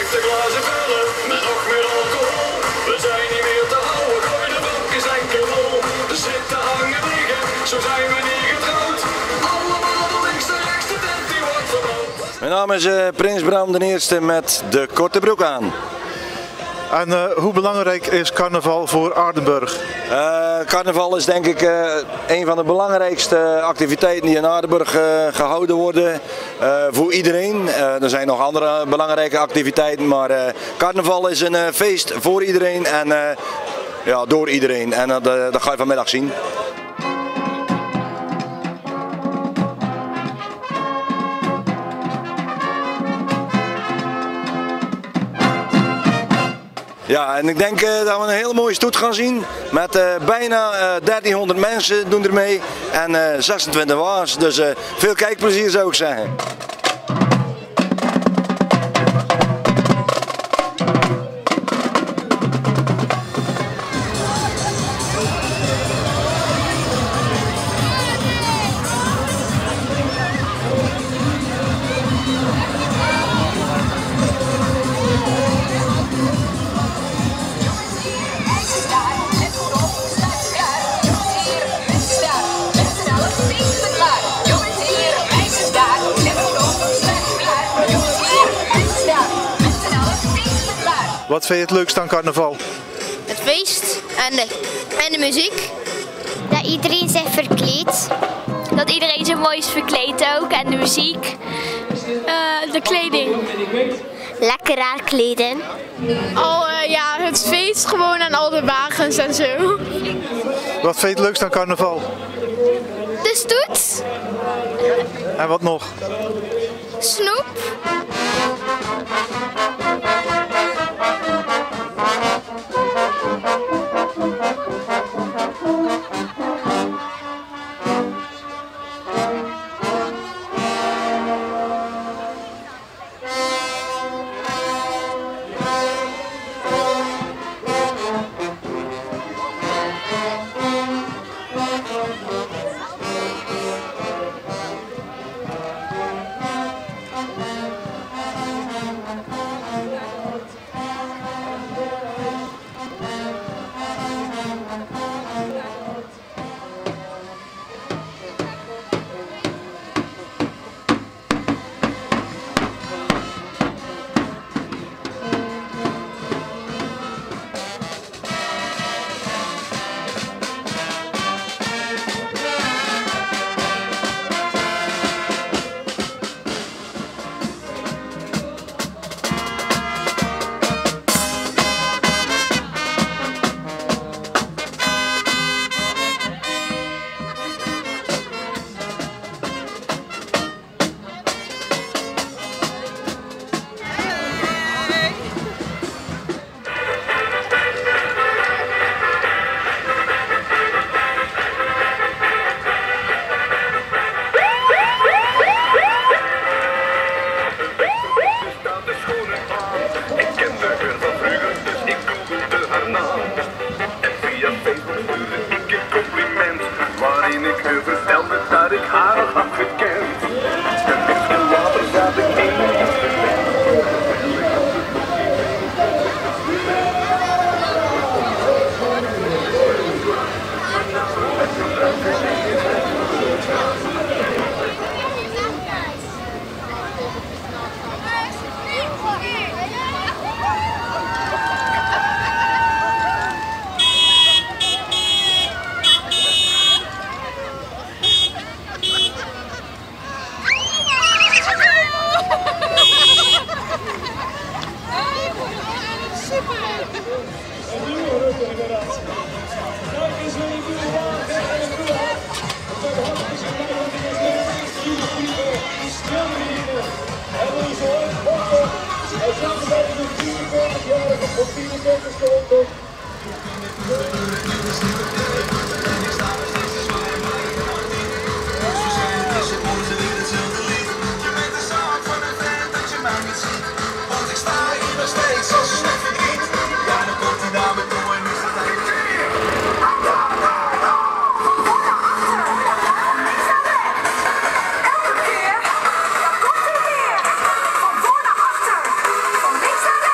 heeft de glazen vullen met nog meer alcohol. We zijn niet meer te houden, gooi de bankjes enkel vol. Zitten hangen liggen, zo zijn we niet getrouwd. Allemaal de links en rechts, de tent die wordt verbouwd. Mijn naam is Prins Bram de Eerste met de korte broek aan. En hoe belangrijk is carnaval voor Aardenburg? Carnaval is denk ik een van de belangrijkste activiteiten die in Aardenburg gehouden worden. Voor iedereen. Er zijn nog andere belangrijke activiteiten, maar carnaval is een feest voor iedereen en ja, door iedereen. En dat ga je vanmiddag zien. Ja, en ik denk dat we een hele mooie stoet gaan zien. Met bijna 1300 mensen doen er mee en 26 wagens. Dus veel kijkplezier zou ik zeggen. Wat vind je het leukst aan carnaval? Het feest en de muziek. Dat iedereen zich verkleedt. Dat iedereen zo mooi is verkleed ook. En de muziek. De kleding. Lekker aankleden. Ja, het feest gewoon en al de wagens en zo. Wat vind je het leukst aan carnaval? De stoet. En wat nog? Snoep. Waarin ik haar vertelde dat ik haar nog had gekend. En misschien later zat ik in. Van voor naar achter, van links naar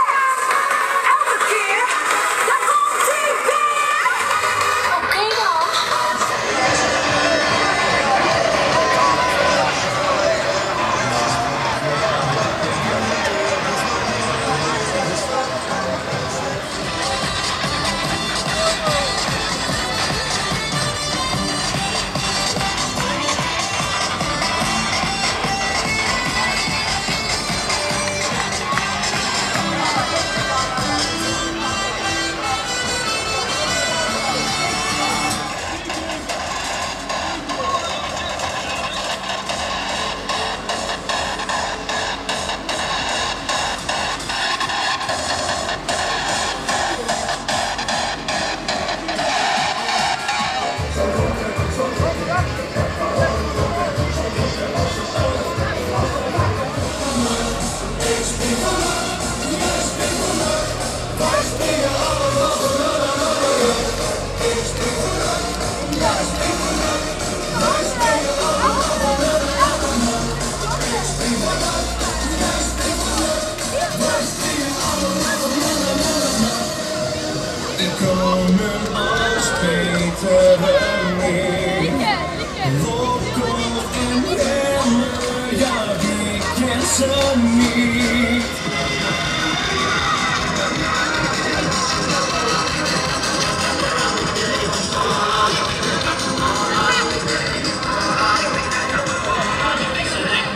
ze niet.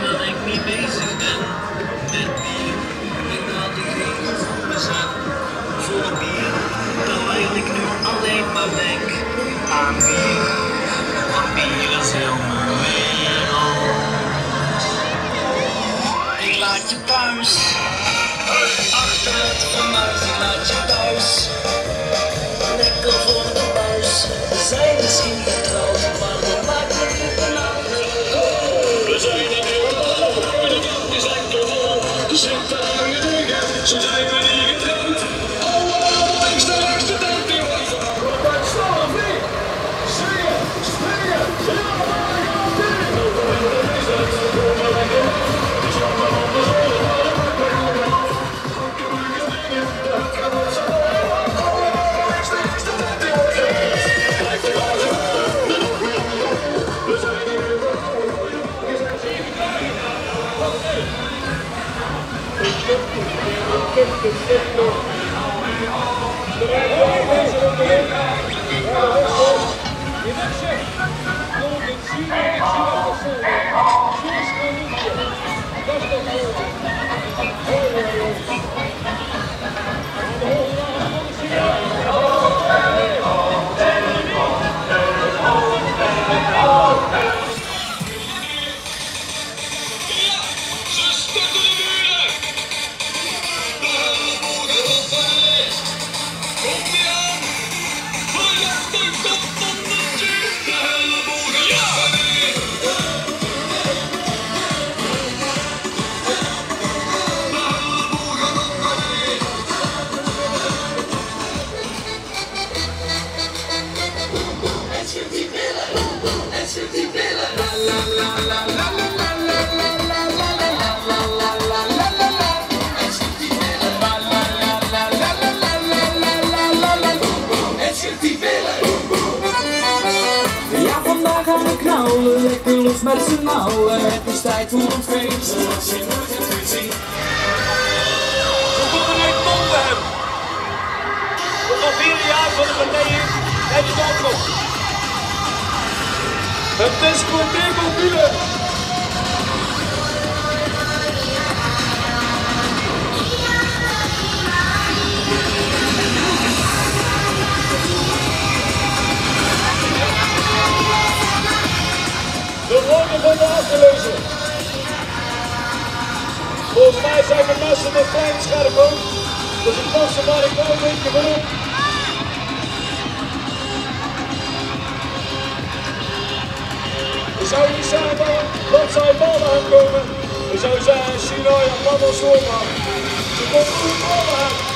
Dat ik niet bezig ben met bier. Ik had de geen bezet voor bier. Terwijl ik nu alleen maar denk aan bier. Want bier is heel mijn wereld. Ik laat je thuis. Achter het fornuis, ik laat je thuis. Lekker voor de buis. We zijn misschien getrouwd, maar dat maakt me niet benauwd. We zijn er heel lang, de bank is enkel vol. De zitten hangen liggen, zo zijn we niet getrouwd. Allemaal links de langste tent die wordt verhouden. Dat snel of niet? Swingen, springen, ja, maar ik ga dit. Dat is het, kom maar lekker af. Ik zal maar op de zon, maar de bak maar op de af. Ook de bukken dingen, dat kan wat zo mooi. Allemaal links de langste tent die wordt verhouden. Blijf de gaas aan, en nog meer omhoog. We zijn hier weer verhouden. Ja, vandaag gaan we knallen, lekker los met z'n allen. Het is tijd voor een feest zoals je nooit hebt gezien. We moeten nu het monden hebben. Nog al 4 jaar van de partij en het ook nog. Het discotheek mobiele. De woorden worden afgelezen. Volgens mij zijn de mensen met klein scherp ook. Dus ik pas ze maar een klein beetje van op. Er zou niet zijn dat zij ballen aankomen. Er zou zijn China en Japan schoonmaken. Ze komt goed ballen aan.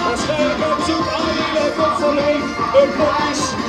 Waarschijnlijk op zoek aan die lekker van de poppies.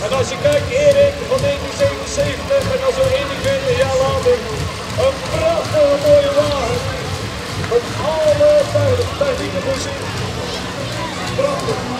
En als je kijkt, Erik van 1977 en dan zo 21 jaar later, een prachtige mooie wagen. Met alle technieken voorzien. Prachtig.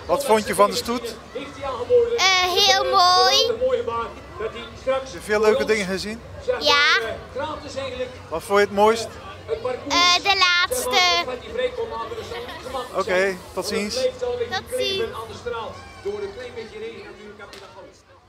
Wat vond je van de stoet? Heel mooi. Heb je veel leuke dingen gezien? Ja. Wat vond je het mooist? De laatste. Oké, tot ziens. Tot ziens. Door een klein beetje regen natuurlijk heb je dat alles.